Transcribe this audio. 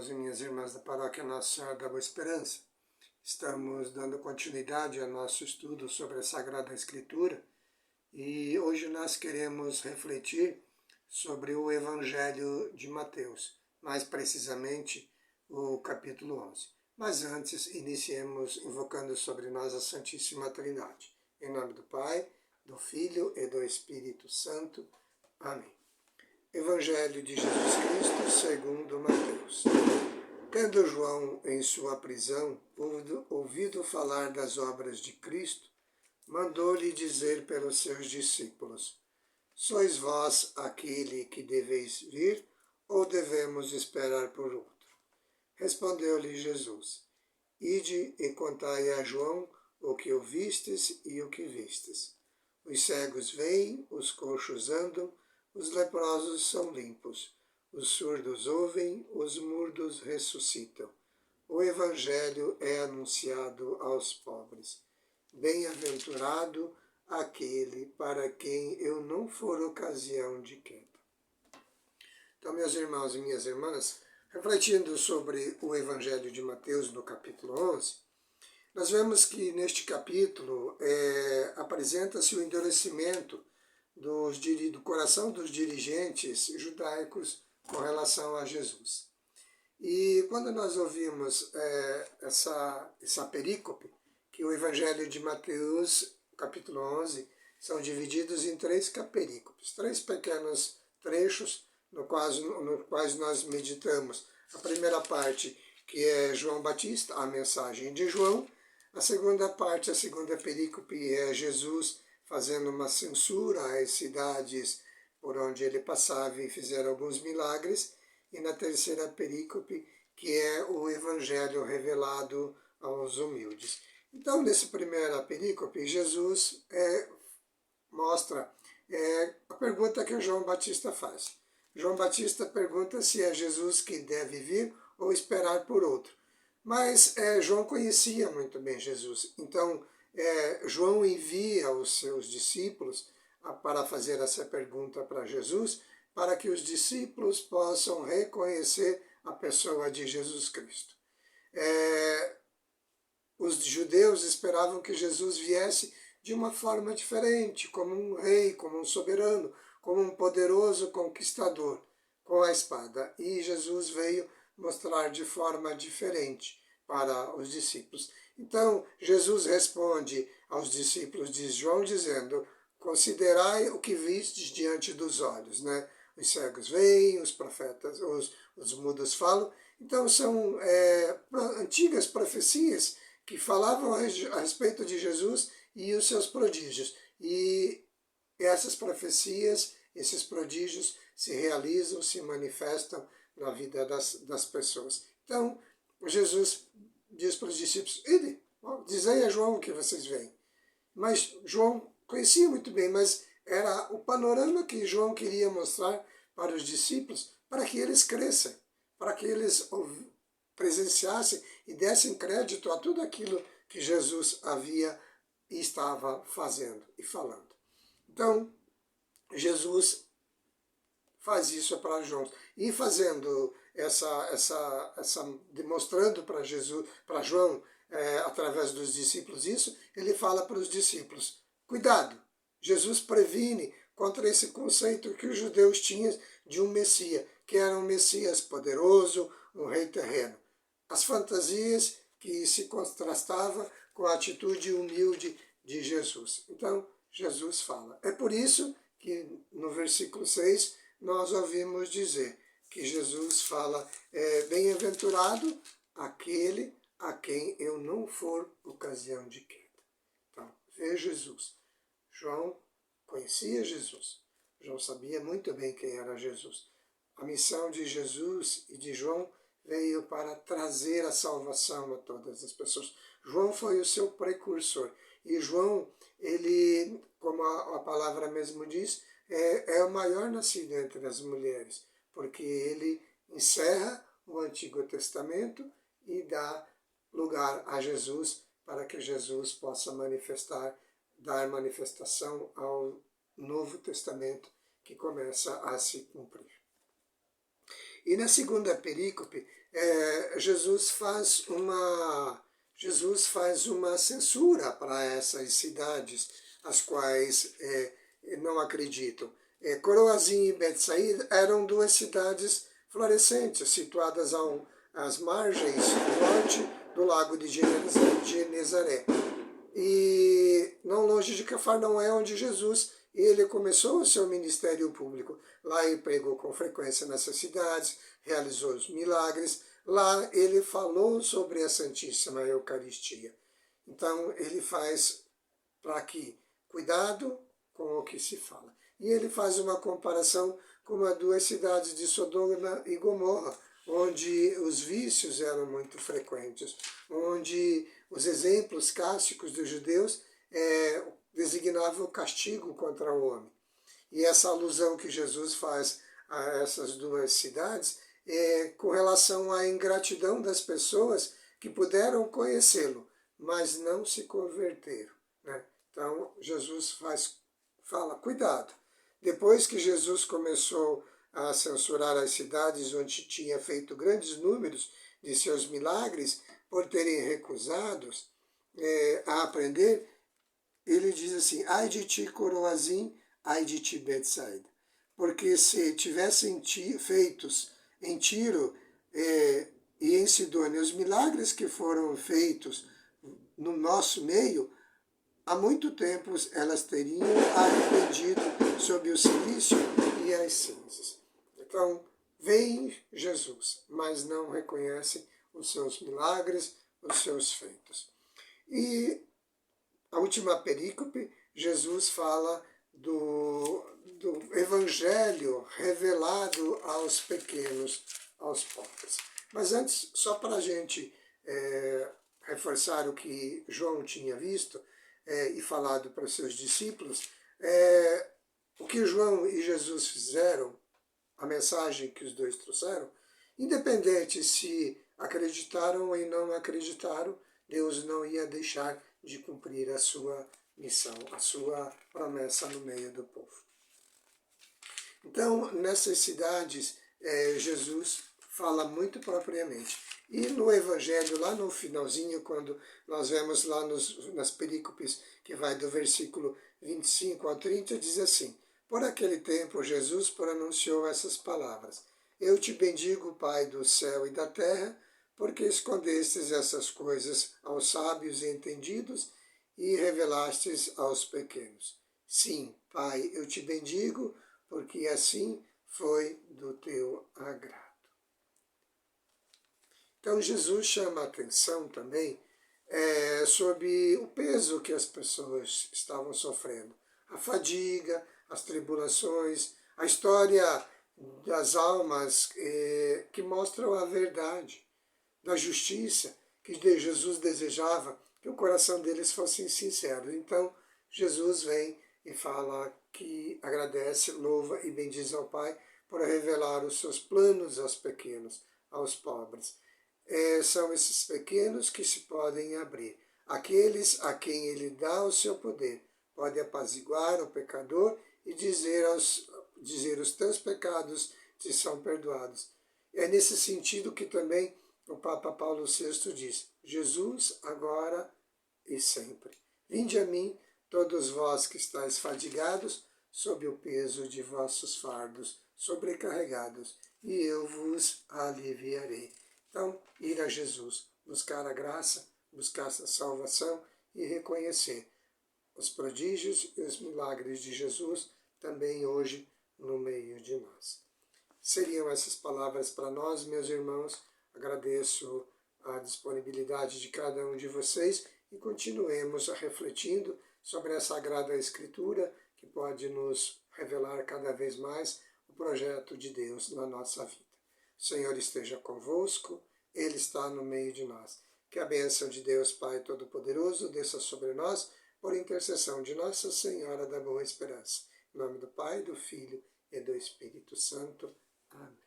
irmãos e minhas irmãs da Paróquia Nossa Senhora da Boa Esperança. Estamos dando continuidade ao nosso estudo sobre a Sagrada Escritura e hoje nós queremos refletir sobre o Evangelho de Mateus, mais precisamente o capítulo 11. Mas antes, iniciemos invocando sobre nós a Santíssima Trindade. Em nome do Pai, do Filho e do Espírito Santo. Amém. Evangelho de Jesus Cristo segundo Mateus. Tendo João em sua prisão ouvido falar das obras de Cristo, mandou-lhe dizer pelos seus discípulos: Sois vós aquele que deveis vir, ou devemos esperar por outro? Respondeu-lhe Jesus: Ide e contai a João o que ouvistes e o que vistes. Os cegos veem, os coxos andam, os leprosos são limpos, os surdos ouvem, os mudos ressuscitam. O Evangelho é anunciado aos pobres. Bem-aventurado aquele para quem eu não for ocasião de queda. Então, meus irmãos e minhas irmãs, refletindo sobre o Evangelho de Mateus no capítulo 11, nós vemos que neste capítulo apresenta-se o endurecimento do coração dos dirigentes judaicos com relação a Jesus. E quando nós ouvimos essa perícope, que o Evangelho de Mateus, capítulo 11, são divididos em três perícopes, três pequenos trechos no quais nós meditamos. A primeira parte, que é João Batista, a mensagem de João. A segunda parte, a segunda perícope, é Jesus fazendo uma censura às cidades por onde ele passava e fizeram alguns milagres. E na terceira perícope, que é o Evangelho revelado aos humildes. Então, nessa primeira perícope, Jesus mostra a pergunta que o João Batista faz. João Batista pergunta se é Jesus que deve vir ou esperar por outro. Mas João conhecia muito bem Jesus. Então, João envia os seus discípulos para fazer essa pergunta para Jesus, para que os discípulos possam reconhecer a pessoa de Jesus Cristo. Os judeus esperavam que Jesus viesse de uma forma diferente, como um rei, como um soberano, como um poderoso conquistador, com a espada. E Jesus veio mostrar de forma diferente para os discípulos. Então, Jesus responde aos discípulos de João dizendo: considerai o que vistes diante dos olhos, né? Os cegos veem, os profetas, os mudos falam. Então, são antigas profecias que falavam a respeito de Jesus e os seus prodígios. E essas profecias, esses prodígios se realizam, se manifestam na vida das pessoas. Então, Jesus diz para os discípulos: Ide, dizei a João o que vocês veem. Mas João conhecia muito bem, mas era o panorama que João queria mostrar para os discípulos, para que eles cresçam, para que eles presenciassem e dessem crédito a tudo aquilo que Jesus havia e estava fazendo e falando. Então, Jesus faz isso para João. E fazendo demonstrando para João, através dos discípulos isso, ele fala para os discípulos: cuidado, Jesus previne contra esse conceito que os judeus tinham de um Messias, que era um Messias poderoso, um rei terreno. As fantasias que se contrastavam com a atitude humilde de Jesus. Então, Jesus fala. É por isso que no versículo 6 nós ouvimos dizer que Jesus fala: bem-aventurado aquele a quem eu não for ocasião de queda. Então, vê Jesus. João conhecia Jesus. João sabia muito bem quem era Jesus. A missão de Jesus e de João veio para trazer a salvação a todas as pessoas. João foi o seu precursor. E João, ele, como a palavra mesmo diz, é o maior nascido entre as mulheres, porque ele encerra o Antigo Testamento e dá lugar a Jesus para que Jesus possa dar manifestação ao Novo Testamento que começa a se cumprir. E na segunda perícope, Jesus faz uma censura para essas cidades, as quais não acreditam. Coroazim e Betsaída eram duas cidades florescentes, situadas às margens norte do lago de Genezaré. E não longe de Cafarnaum, onde Jesus ele começou o seu ministério público. Lá ele pregou com frequência nessas cidades, realizou os milagres. Lá ele falou sobre a Santíssima Eucaristia. Então ele faz para que cuidado com o que se fala. E ele faz uma comparação com as duas cidades de Sodoma e Gomorra, onde os vícios eram muito frequentes, onde os exemplos clássicos dos judeus designavam o castigo contra o homem. E essa alusão que Jesus faz a essas duas cidades é com relação à ingratidão das pessoas que puderam conhecê-lo, mas não se converteram, né? Então Jesus fala, cuidado. Depois que Jesus começou a censurar as cidades onde tinha feito grandes números de seus milagres, por terem recusados a aprender, ele diz assim, ai de ti, Coroazim, ai de ti, Betsaida. Porque se tivessem feitos em Tiro e em Sidônia os milagres que foram feitos no nosso meio, há muito tempo elas teriam arrependido sob o silício e as cinzas. Então, veem Jesus, mas não reconhecem os seus milagres, os seus feitos. E a última perícope, Jesus fala do evangelho revelado aos pequenos, aos pobres. Mas antes, só para a gente reforçar o que João tinha visto e falado para os seus discípulos, o que João e Jesus fizeram, a mensagem que os dois trouxeram, independente se acreditaram ou não acreditaram, Deus não ia deixar de cumprir a sua missão, a sua promessa no meio do povo. Então, nessas cidades, Jesus fala muito propriamente. E no Evangelho, lá no finalzinho, quando nós vemos lá nas perícopes, que vai do versículo 25 ao 30, diz assim, por aquele tempo, Jesus pronunciou essas palavras, eu te bendigo, Pai do céu e da terra, porque escondestes essas coisas aos sábios e entendidos e revelastes aos pequenos. Sim, Pai, eu te bendigo, porque assim foi do teu agrado. Então Jesus chama a atenção também sobre o peso que as pessoas estavam sofrendo. A fadiga, as tribulações, a história das almas que mostram a verdade, da justiça, que Jesus desejava que o coração deles fosse sincero. Então Jesus vem e fala que agradece, louva e bendiz ao Pai por revelar os seus planos aos pequenos, aos pobres. São esses pequenos que se podem abrir. Aqueles a quem ele dá o seu poder, pode apaziguar o pecador e dizer os teus pecados te são perdoados. É nesse sentido que também o Papa Paulo VI diz, Jesus agora e sempre. Vinde a mim, todos vós que estáis fadigados, sob o peso de vossos fardos sobrecarregados, e eu vos aliviarei. Então, ir a Jesus, buscar a graça, buscar a salvação e reconhecer os prodígios e os milagres de Jesus também hoje no meio de nós. Seriam essas palavras para nós, meus irmãos. Agradeço a disponibilidade de cada um de vocês e continuemos refletindo sobre a Sagrada Escritura que pode nos revelar cada vez mais o projeto de Deus na nossa vida. O Senhor esteja convosco, Ele está no meio de nós. Que a bênção de Deus Pai Todo-Poderoso desça sobre nós, por intercessão de Nossa Senhora da Boa Esperança. Em nome do Pai, do Filho e do Espírito Santo. Amém.